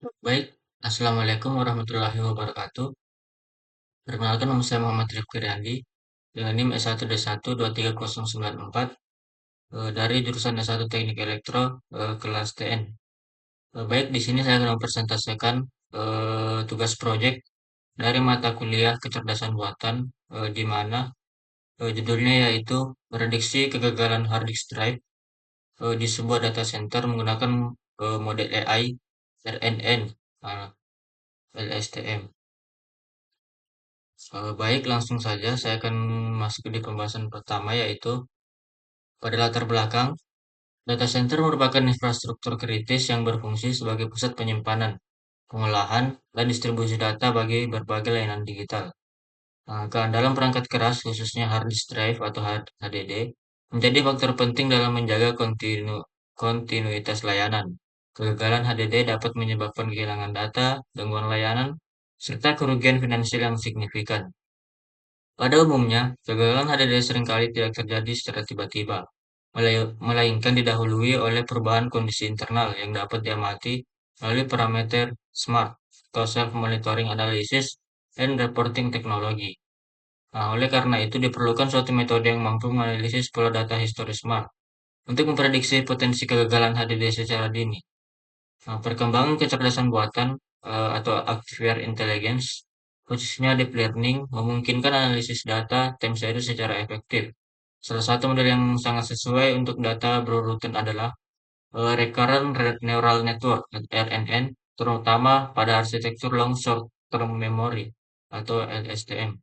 Baik, Assalamualaikum warahmatullahi wabarakatuh. Perkenalkan nama saya Muhammad Rifki Riyandi dengan NIM S1D1 23094 dari jurusan S1 Teknik Elektro kelas TN. Baik, di sini saya akan mempresentasikan tugas proyek dari mata kuliah kecerdasan buatan di mana judulnya yaitu prediksi kegagalan hard disk drive di sebuah data center menggunakan model AI RNN LSTM. Baik, langsung saja saya akan masuk di pembahasan pertama yaitu pada latar belakang. Data center merupakan infrastruktur kritis yang berfungsi sebagai pusat penyimpanan, pengolahan, dan distribusi data bagi berbagai layanan digital. Keandalan perangkat keras, khususnya hard disk drive atau HDD, menjadi faktor penting dalam menjaga kontinuitas layanan. Kegagalan HDD dapat menyebabkan kehilangan data, gangguan layanan, serta kerugian finansial yang signifikan. Pada umumnya, kegagalan HDD seringkali tidak terjadi secara tiba-tiba, melainkan didahului oleh perubahan kondisi internal yang dapat diamati melalui parameter SMART atau Self-Monitoring Analysis and Reporting Technology. Nah, oleh karena itu diperlukan suatu metode yang mampu menganalisis pola data historis SMART untuk memprediksi potensi kegagalan HDD secara dini. Nah, perkembangan kecerdasan buatan atau Acquired Intelligence, khususnya deep learning, memungkinkan analisis data time series secara efektif. Salah satu model yang sangat sesuai untuk data berurutan adalah Recurrent Neural Network (RNN), terutama pada arsitektur Long Short Term Memory atau LSTM.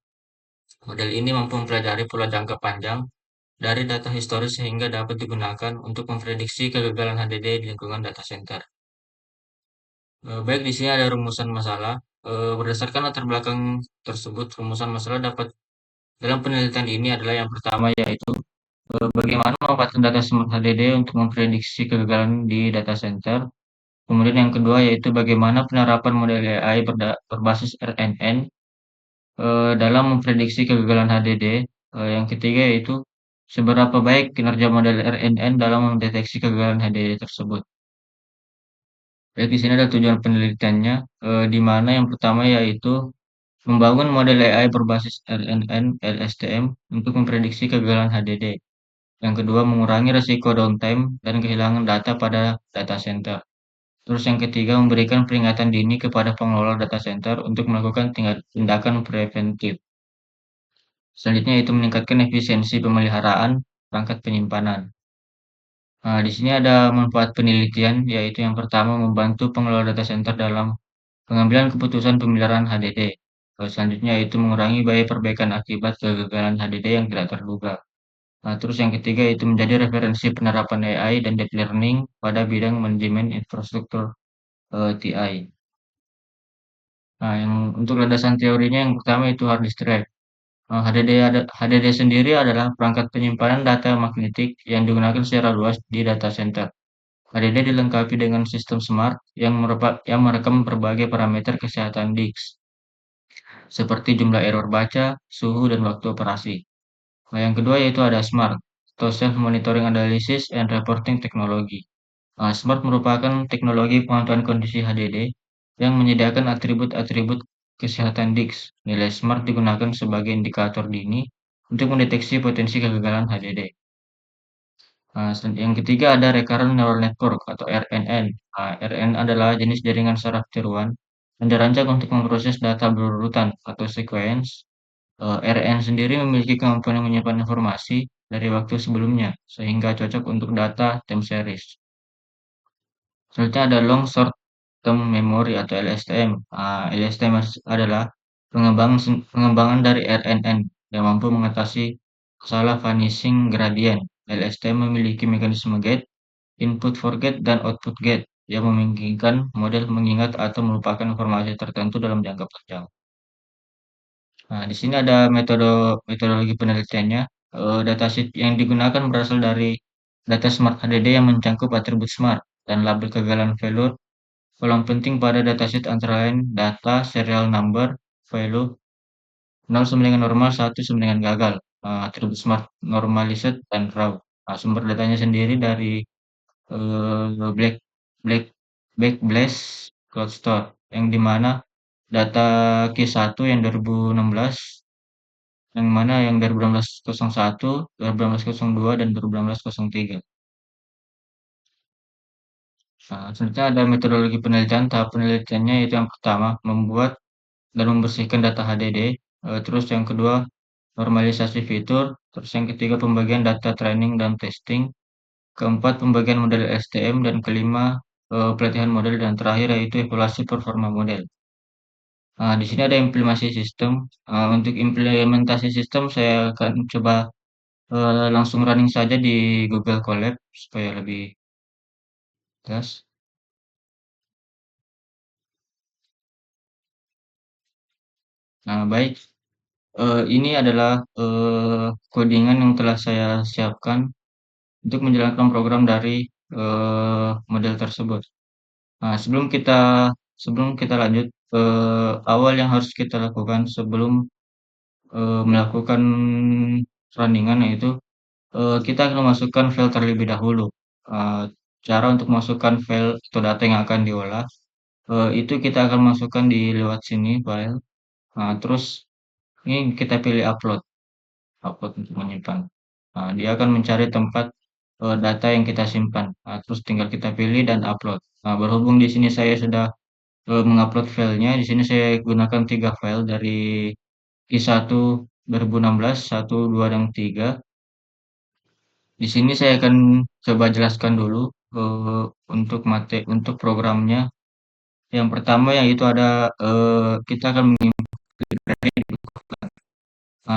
Model ini mampu mempelajari pola jangka panjang dari data historis sehingga dapat digunakan untuk memprediksi kegagalan HDD di lingkungan data center. Baik, di sini ada rumusan masalah. Berdasarkan latar belakang tersebut, rumusan masalah dapat dalam penelitian ini adalah yang pertama yaitu bagaimana memanfaatkan data smart HDD untuk memprediksi kegagalan di data center. Kemudian yang kedua yaitu bagaimana penerapan model AI berbasis RNN dalam memprediksi kegagalan HDD. Yang ketiga yaitu seberapa baik kinerja model RNN dalam mendeteksi kegagalan HDD tersebut. Baik, di sini ada tujuan penelitiannya, di mana yang pertama yaitu membangun model AI berbasis RNN LSTM untuk memprediksi kegagalan HDD. Yang kedua, mengurangi risiko downtime dan kehilangan data pada data center. Terus yang ketiga, memberikan peringatan dini kepada pengelola data center untuk melakukan tindakan preventif. Selanjutnya itu meningkatkan efisiensi pemeliharaan perangkat penyimpanan. Nah, di sini ada manfaat penelitian, yaitu yang pertama membantu pengelola data center dalam pengambilan keputusan pemeliharaan HDD. Selanjutnya itu mengurangi biaya perbaikan akibat kegagalan HDD yang tidak terduga. Nah, terus yang ketiga itu menjadi referensi penerapan AI dan deep learning pada bidang manajemen infrastruktur TI. Nah, yang untuk landasan teorinya yang pertama itu hard disk drive. HDD sendiri adalah perangkat penyimpanan data magnetik yang digunakan secara luas di data center. HDD dilengkapi dengan sistem smart yang merekam berbagai parameter kesehatan disk, seperti jumlah error baca, suhu, dan waktu operasi. Nah, yang kedua yaitu ada SMART, atau Self Monitoring Analysis and Reporting Technology. Nah, SMART merupakan teknologi pemantauan kondisi HDD yang menyediakan atribut-atribut kesehatan disk. Nilai SMART digunakan sebagai indikator dini untuk mendeteksi potensi kegagalan HDD. Nah, yang ketiga ada Recurrent Neural Network atau RNN. Nah, RNN adalah jenis jaringan saraf tiruan yang dirancang untuk memproses data berurutan atau sequence. RN sendiri memiliki kemampuan menyimpan informasi dari waktu sebelumnya, sehingga cocok untuk data time series. Selanjutnya ada Long Short Term Memory atau LSTM. LSTM adalah pengembangan dari RNN yang mampu mengatasi masalah vanishing gradient. LSTM memiliki mekanisme get, input forget, dan output get yang memungkinkan model mengingat atau melupakan informasi tertentu dalam jangka panjang. Nah, di sini ada metodologi penelitiannya. Datasheet yang digunakan berasal dari data Smart HDD yang mencangkup atribut Smart dan label kegagalan failure. Kolom penting pada datasheet antara lain data, serial number, value, 0 sama dengan normal, 1 sama dengan gagal, atribut Smart normalized, dan raw. Nah, sumber datanya sendiri dari Black Black Backblaze Cloud Store, yang di mana data Q1 yang 2016, yang mana yang 2016-01, 2016-02, dan 2016-03. Nah, selanjutnya ada metodologi penelitian. Tahap penelitiannya itu yang pertama, membuat dan membersihkan data HDD. Terus yang kedua, normalisasi fitur. Terus yang ketiga, pembagian data training dan testing. Keempat, pembagian model STM. Dan kelima, pelatihan model. Dan terakhir yaitu evaluasi performa model. Nah, di sini ada implementasi sistem. Untuk implementasi sistem, saya akan coba langsung running saja di Google Colab supaya lebih jelas. Nah, baik. Ini adalah codingan yang telah saya siapkan untuk menjalankan program dari model tersebut. Nah, sebelum kita lanjut, awal yang harus kita lakukan sebelum melakukan runningan yaitu kita akan memasukkan file terlebih dahulu. Eee, Cara untuk memasukkan file atau data yang akan diolah, itu kita akan masukkan di lewat sini file. Nah, terus ini kita pilih upload, upload untuk menyimpan. Nah, dia akan mencari tempat data yang kita simpan. Nah, terus tinggal kita pilih dan upload. Nah, berhubung di sini saya sudah mengupload filenya, di sini saya gunakan 3 file dari Q1 2016, 1, 2, dan 3. Di sini saya akan coba jelaskan dulu untuk untuk programnya. Yang pertama yaitu ada kita akan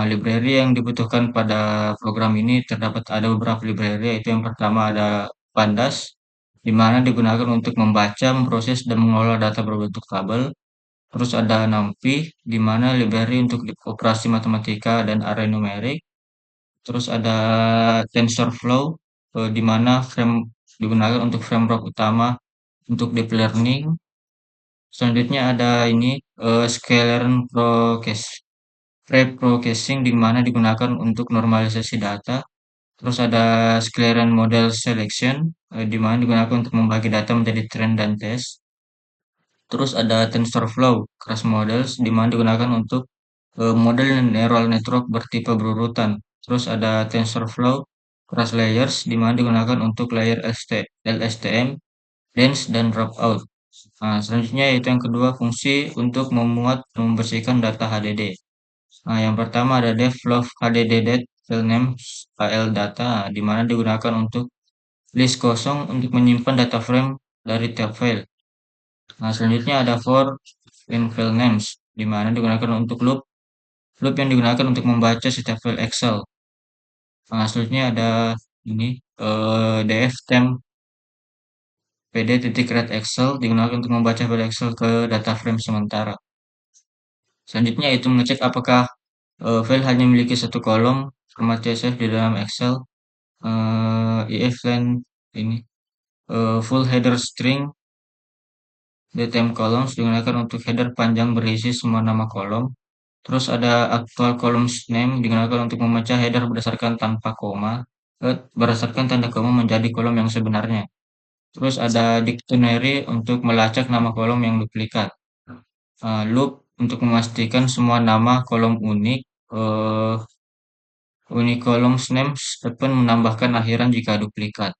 library yang dibutuhkan pada program ini terdapat ada beberapa library yaitu yang pertama ada Pandas di mana digunakan untuk membaca, memproses dan mengolah data berbentuk tabel. Terus ada NumPy di mana library untuk operasi matematika dan array numerik. Terus ada TensorFlow di mana digunakan untuk framework utama untuk deep learning. Selanjutnya ada ini Scalern Preprocessing di mana digunakan untuk normalisasi data. Terus ada Scalern Model Selection di mana digunakan untuk membagi data menjadi trend dan test. Terus ada TensorFlow Cross Models di mana digunakan untuk model neural network bertipe berurutan. Terus ada TensorFlow Cross Layers di mana digunakan untuk layer LSTM, dense, dan dropout. Nah, selanjutnya yaitu yang kedua fungsi untuk memuat dan membersihkan data HDD. Nah, yang pertama ada devlog HDD file name file data di mana digunakan untuk list kosong untuk menyimpan data frame dari tiap file. Nah, selanjutnya ada for in file names di mana digunakan untuk loop yang digunakan untuk membaca setiap file Excel. Nah, selanjutnya ada ini dftemp pd.read Excel digunakan untuk membaca file Excel ke data frame sementara. Selanjutnya itu mengecek apakah file hanya memiliki satu kolom format CSV di dalam Excel. Iflen ini full header string dtm columns digunakan untuk header panjang berisi semua nama kolom. Terus ada actual columns name digunakan untuk memecah header berdasarkan tanda koma menjadi kolom yang sebenarnya. Terus ada dictionary untuk melacak nama kolom yang duplikat. Loop untuk memastikan semua nama kolom unik. Uh, Unique columns names dapat menambahkan akhiran jika duplikat.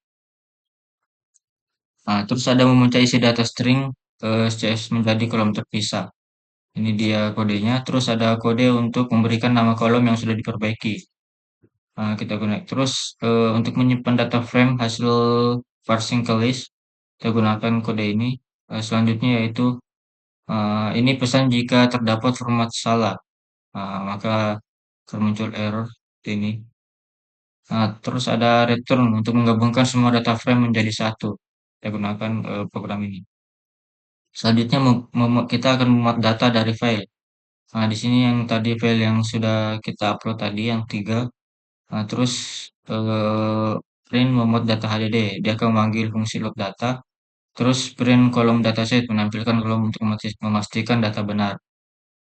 Nah, terus ada memecah isi data string CS menjadi kolom terpisah. Ini dia kodenya. Terus ada kode untuk memberikan nama kolom yang sudah diperbaiki. Nah, kita gunakan terus untuk menyimpan data frame hasil parsing ke list, kita gunakan kode ini. Selanjutnya yaitu ini pesan jika terdapat format salah, maka akan muncul error ini. Nah, terus ada return untuk menggabungkan semua data frame menjadi satu. Kita gunakan program ini. Selanjutnya kita akan memuat data dari file. Nah, di sini yang tadi file yang sudah kita upload tadi yang 3. Nah, terus print memuat data HDD. Dia akan memanggil fungsi load data. Terus print kolom dataset menampilkan kolom untuk memastikan data benar.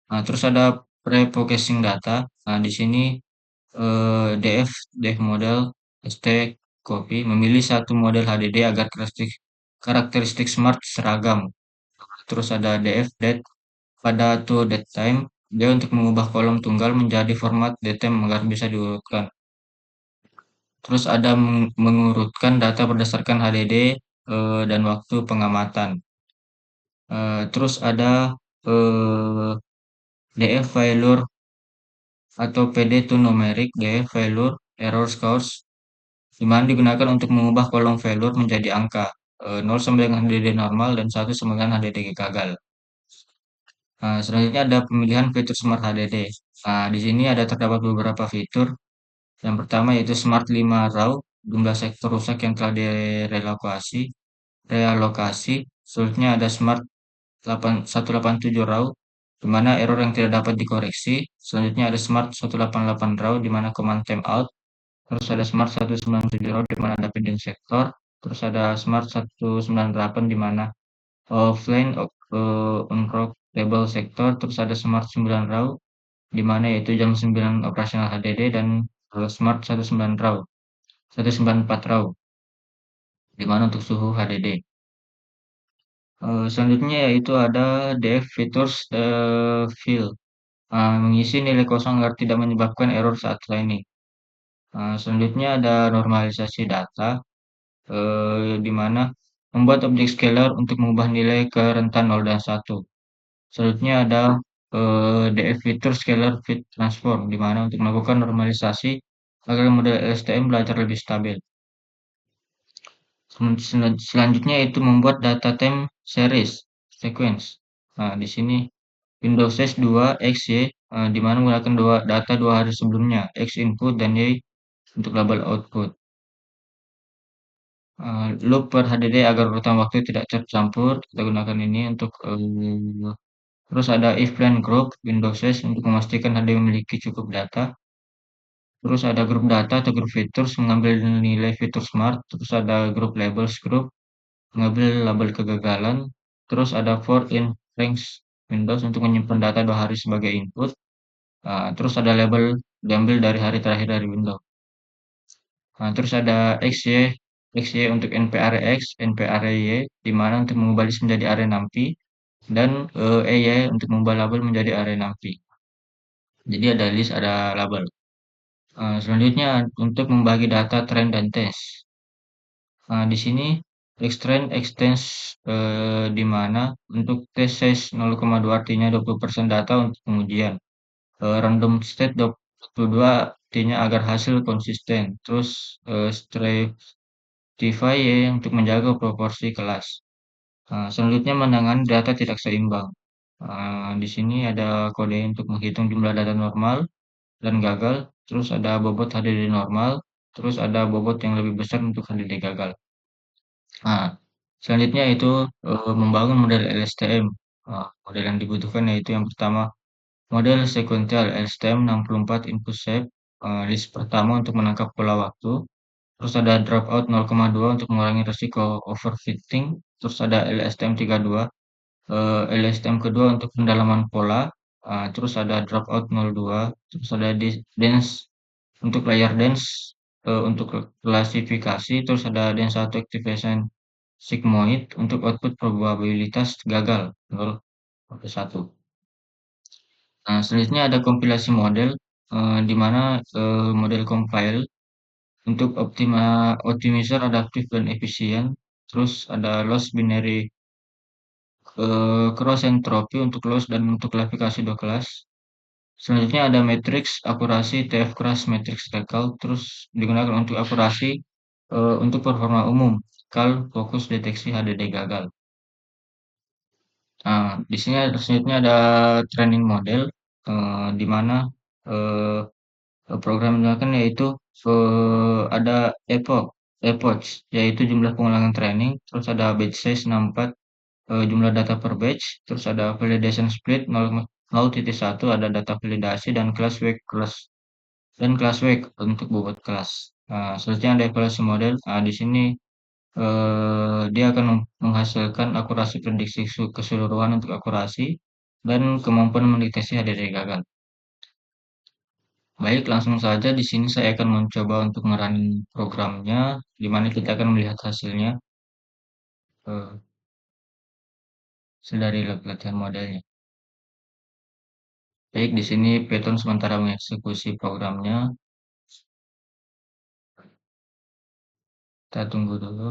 Nah, terus ada pre-processing data. Nah, di sini def model st copy memilih satu model HDD agar karakteristik smart seragam. Terus ada df date pada to date time. Dia untuk mengubah kolom tunggal menjadi format datetime agar bisa diurutkan. Terus ada mengurutkan data berdasarkan HDD dan waktu pengamatan. Terus ada eh, DF failure atau PD to numeric DF failure error scores, di mana digunakan untuk mengubah kolom failure menjadi angka 0 sampai dengan HDD normal dan 1 sampai dengan HDD gagal. Selanjutnya ada pemilihan fitur Smart HDD. Di sini ada terdapat beberapa fitur. Yang pertama yaitu Smart 5 RAW, jumlah sektor rusak yang telah direlokasi, realokasi. Selanjutnya ada Smart 187 RAW, di mana error yang tidak dapat dikoreksi. Selanjutnya ada Smart 188 RAW, di mana command timeout. Terus ada Smart 197 RAW, di mana ada feeding sektor. Terus ada Smart 198, di mana offline on-rock label sektor. Terus ada Smart 9 RAW, di mana yaitu jam 9 operasional HDD, dan Smart 19 RAW, 194 RAW, di mana untuk suhu HDD. Selanjutnya yaitu ada def features fill, mengisi nilai kosong agar tidak menyebabkan error saat training. Selanjutnya ada normalisasi data, di mana membuat objek scalar untuk mengubah nilai ke rentan 0 dan 1. Selanjutnya ada df feature scalar fit transform, di mana untuk melakukan normalisasi agar model LSTM belajar lebih stabil. Selanjutnya itu membuat data time series sequence. Di sini Windows 2 XY, di mana menggunakan data 2 hari sebelumnya, X input dan Y untuk label output. Loop per HDD agar urutan waktu tidak tercampur, kita gunakan ini untuk terus ada if plan group Windows untuk memastikan HDD memiliki cukup data. Terus ada grup data atau grup features mengambil nilai fitur smart. Terus ada grup labels group mengambil label kegagalan. Terus ada for in range Windows untuk menyimpan data 2 hari sebagai input. Terus ada label diambil dari hari terakhir dari Windows. Terus ada XY untuk NPArrayX, NPArrayY, di mana untuk mengubah list menjadi array numpy, dan EY untuk mengubah label menjadi array numpy. Jadi ada list, ada label. Selanjutnya untuk membagi data trend dan test. Di sini extend extends, di mana untuk test size 0,2 artinya 20% data untuk pengujian. Random state 22 artinya agar hasil konsisten. Terus stratify untuk menjaga proporsi kelas. Selanjutnya menangani data tidak seimbang. Di sini ada kode untuk menghitung jumlah data normal dan gagal. Terus ada bobot HDD normal. Terus ada bobot yang lebih besar untuk HDD gagal. Selanjutnya itu membangun model LSTM. Model yang dibutuhkan yaitu yang pertama model sequential LSTM 64 input shape, list pertama untuk menangkap pola waktu. Terus ada dropout 0,2 untuk mengurangi risiko overfitting. Terus ada LSTM 32, LSTM kedua untuk pendalaman pola. Terus ada dropout 02. Terus ada dense untuk layer dense, untuk klasifikasi. Terus ada dense 1 activation sigmoid untuk output probabilitas gagal 0/1. Selanjutnya ada kompilasi model, di mana model compile untuk optimizer adaptif dan efisien. Terus ada loss binary cross entropy untuk loss dan untuk klasifikasi 2 kelas. Selanjutnya ada matrix akurasi TF cross matrix recall, terus digunakan untuk akurasi untuk performa umum, fokus deteksi HDD gagal. Di sini selanjutnya ada training model, di mana program yang digunakan yaitu ada epoch, yaitu jumlah pengulangan training. Terus ada batch size 64, jumlah data per batch. Terus ada validation split 0,1 ada data validasi dan class wake untuk bobot kelas. Selanjutnya ada evaluasi model. Di sini dia akan menghasilkan akurasi prediksi keseluruhan untuk akurasi dan kemampuan mendeteksi HDD gagal. Baik, langsung saja di sini saya akan mencoba untuk merunning programnya, di mana kita akan melihat hasilnya. Eh, dari latihan modelnya. Baik, di sini Python sementara mengeksekusi programnya. Kita tunggu dulu.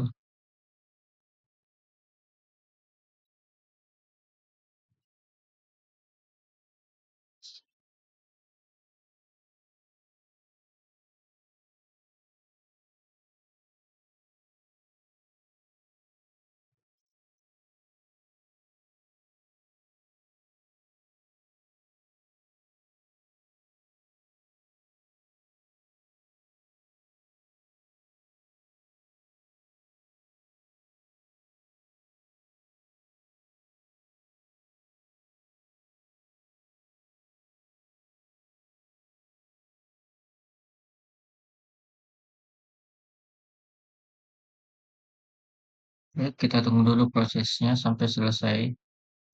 Baik, kita tunggu dulu prosesnya sampai selesai.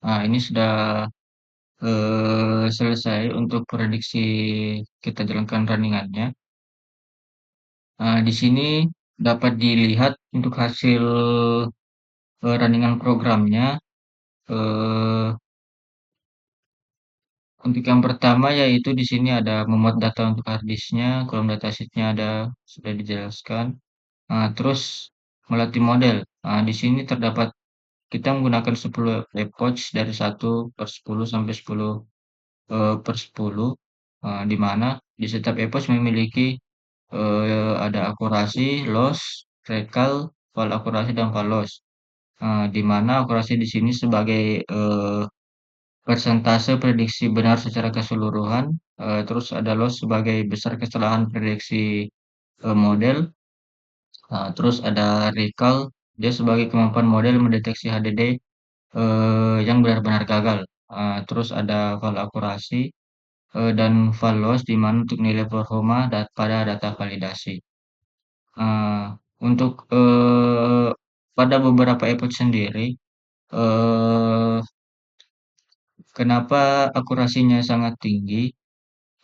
Nah, ini sudah selesai untuk prediksi kita jalankan runningannya. Nah, di sini dapat dilihat untuk hasil runningan programnya. eh, untuk yang pertama yaitu di sini ada memuat data untuk hard disknya, kolom datasheetnya ada sudah dijelaskan. Nah, terus melatih model. Nah, di sini terdapat kita menggunakan 10 epoch dari 1/10 sampai 10/10, di mana di setiap epoch memiliki ada akurasi, loss, recall, fal akurasi, dan fal loss. Di mana akurasi di sini sebagai persentase prediksi benar secara keseluruhan, terus ada loss sebagai besar kesalahan prediksi model, terus ada recall, dia sebagai kemampuan model mendeteksi HDD yang benar-benar gagal. Terus ada fal akurasi dan fal loss di mana untuk nilai performa pada data validasi. Untuk pada beberapa epoch sendiri, eh, kenapa akurasinya sangat tinggi?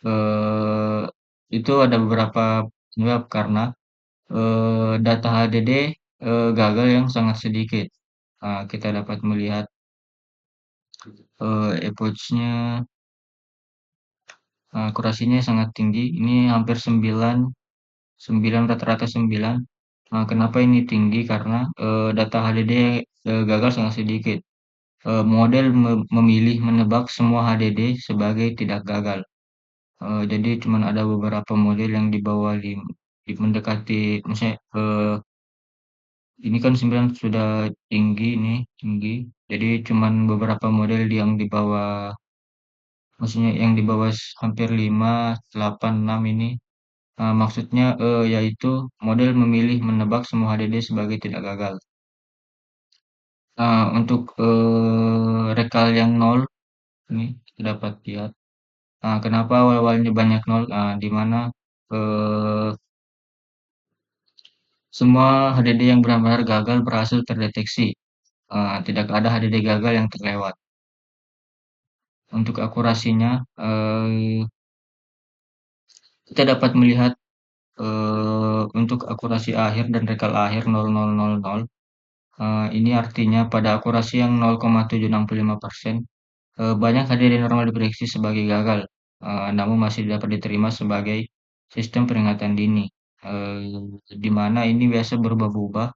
eh, itu ada beberapa penyebab karena data HDD gagal yang sangat sedikit. Kita dapat melihat epoch-nya akurasinya sangat tinggi. Ini hampir 9, 9 rata-rata 9. Kenapa ini tinggi? Karena data HDD gagal sangat sedikit. Model memilih menebak semua HDD sebagai tidak gagal. Jadi cuman ada beberapa model yang di bawah mendekati, misalnya ini kan 9 sudah tinggi nih, tinggi. Jadi cuman beberapa model yang di bawah, maksudnya yang di bawah hampir 5, 8, 6 ini. Maksudnya yaitu model memilih menebak semua HDD sebagai tidak gagal. Untuk rekal yang nol ini kita dapat lihat. Kenapa awal-awalnya banyak nol? Di mana eh, semua HDD yang benar-benar gagal berhasil terdeteksi. Tidak ada HDD gagal yang terlewat. Untuk akurasinya, kita dapat melihat untuk akurasi akhir dan rekal akhir 0000. Ini artinya pada akurasi yang 0,765%, banyak HDD normal diprediksi sebagai gagal, namun masih dapat diterima sebagai sistem peringatan dini. Di mana ini biasa berubah-ubah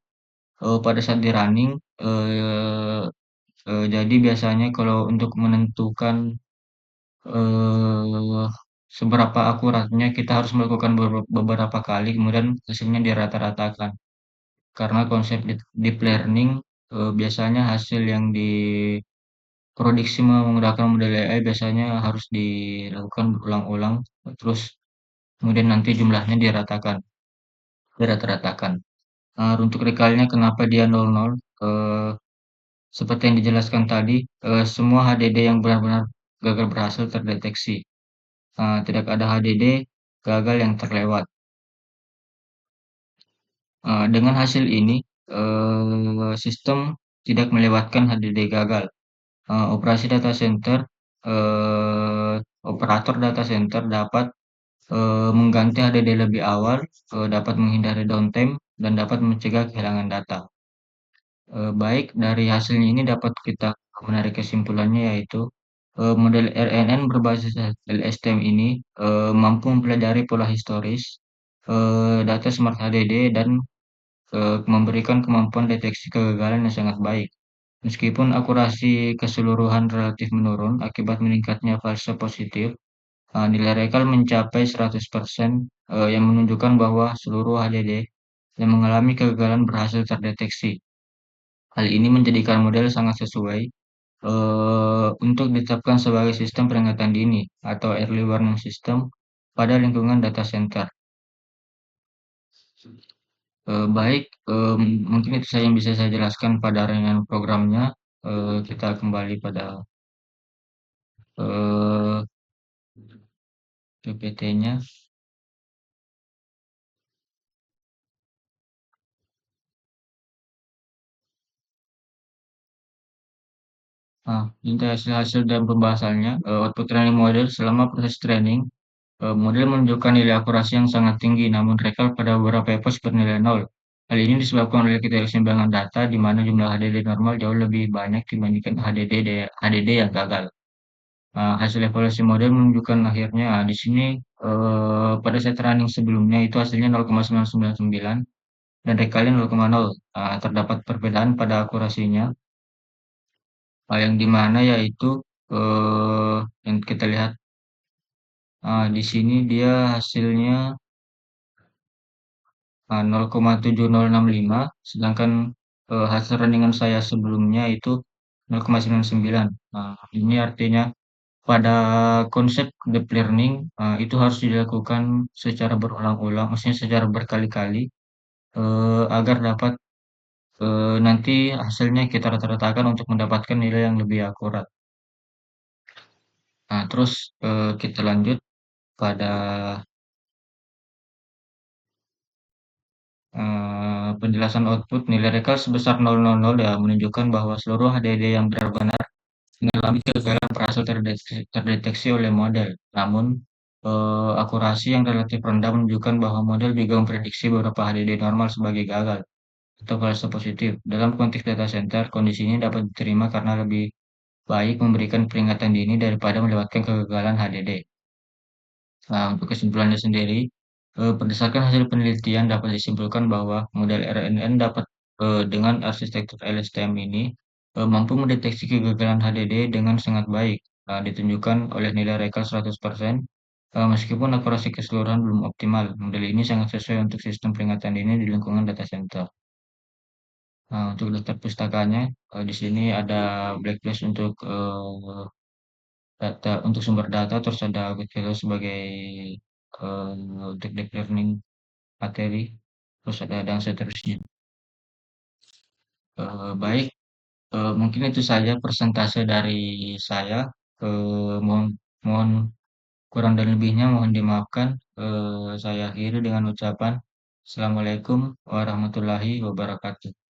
pada saat di running. eh, jadi biasanya kalau untuk menentukan eh, seberapa akuratnya kita harus melakukan beberapa kali, kemudian hasilnya dirata-ratakan. Karena konsep deep learning biasanya hasil yang diprediksi menggunakan model AI biasanya harus dilakukan berulang-ulang, terus kemudian nanti jumlahnya dirata-ratakan. Untuk rekalnya kenapa dia 00? Seperti yang dijelaskan tadi, semua HDD yang benar-benar gagal berhasil terdeteksi. Tidak ada HDD gagal yang terlewat. Dengan hasil ini, sistem tidak melewatkan HDD gagal. Operasi data center, eee, operator data center dapat mengganti HDD lebih awal, dapat menghindari downtime, dan dapat mencegah kehilangan data. Baik dari hasilnya ini dapat kita Menarik kesimpulannya yaitu model RNN berbasis LSTM ini mampu mempelajari pola historis, data Smart HDD, dan memberikan kemampuan deteksi kegagalan yang sangat baik. Meskipun akurasi keseluruhan relatif menurun akibat meningkatnya false positif, nilai rekal mencapai 100%, yang menunjukkan bahwa seluruh HDD yang mengalami kegagalan berhasil terdeteksi. Hal ini menjadikan model sangat sesuai untuk ditetapkan sebagai sistem peringatan dini atau early warning system pada lingkungan data center. Baik, mungkin itu saja yang bisa saya jelaskan pada ringan programnya. Kita kembali pada eh, PPT-nya. Nah, ini hasil-hasil dan pembahasannya. Output training model selama proses training, model menunjukkan nilai akurasi yang sangat tinggi, namun rekal pada beberapa epoch bernilai nol. Hal ini disebabkan oleh ketidakseimbangan data, di mana jumlah HDD normal jauh lebih banyak dibandingkan HDD yang gagal. Hasil evaluasi model menunjukkan akhirnya, di sini pada set running sebelumnya itu hasilnya 0,999 dan rekalnya 0,0. Terdapat perbedaan pada akurasinya, yang di mana yaitu yang kita lihat, di sini dia hasilnya 0,7065, sedangkan hasil runningan saya sebelumnya itu 0,99. Ini artinya pada konsep deep learning, itu harus dilakukan secara berulang-ulang, maksudnya secara berkali-kali, agar dapat nanti hasilnya kita rata-ratakan untuk mendapatkan nilai yang lebih akurat. Terus kita lanjut pada penjelasan output. Nilai rekal sebesar 000 ya menunjukkan bahwa seluruh HDD yang benar-benar mengalami kegagalan berhasil terdeteksi oleh model. Namun, akurasi yang relatif rendah menunjukkan bahwa model juga memprediksi beberapa HDD normal sebagai gagal atau false positif. Dalam konteks data center, kondisi ini dapat diterima karena lebih baik memberikan peringatan dini daripada melewatkan kegagalan HDD. Untuk kesimpulannya sendiri, berdasarkan hasil penelitian dapat disimpulkan bahwa model RNN dapat dengan arsitektur LSTM ini mampu mendeteksi kegagalan HDD dengan sangat baik, ditunjukkan oleh nilai rekal 100%, meskipun akurasi keseluruhan belum optimal. Model ini sangat sesuai untuk sistem peringatan dini di lingkungan data center. Untuk daftar pustakanya, di sini ada blacklist untuk data untuk sumber data, terus ada Goodfellow sebagai untuk deep learning materi, terus ada dan seterusnya. Baik, mungkin itu saja persentase dari saya. Mohon mohon kurang dan lebihnya mohon dimaafkan. Saya akhiri dengan ucapan Assalamualaikum warahmatullahi wabarakatuh.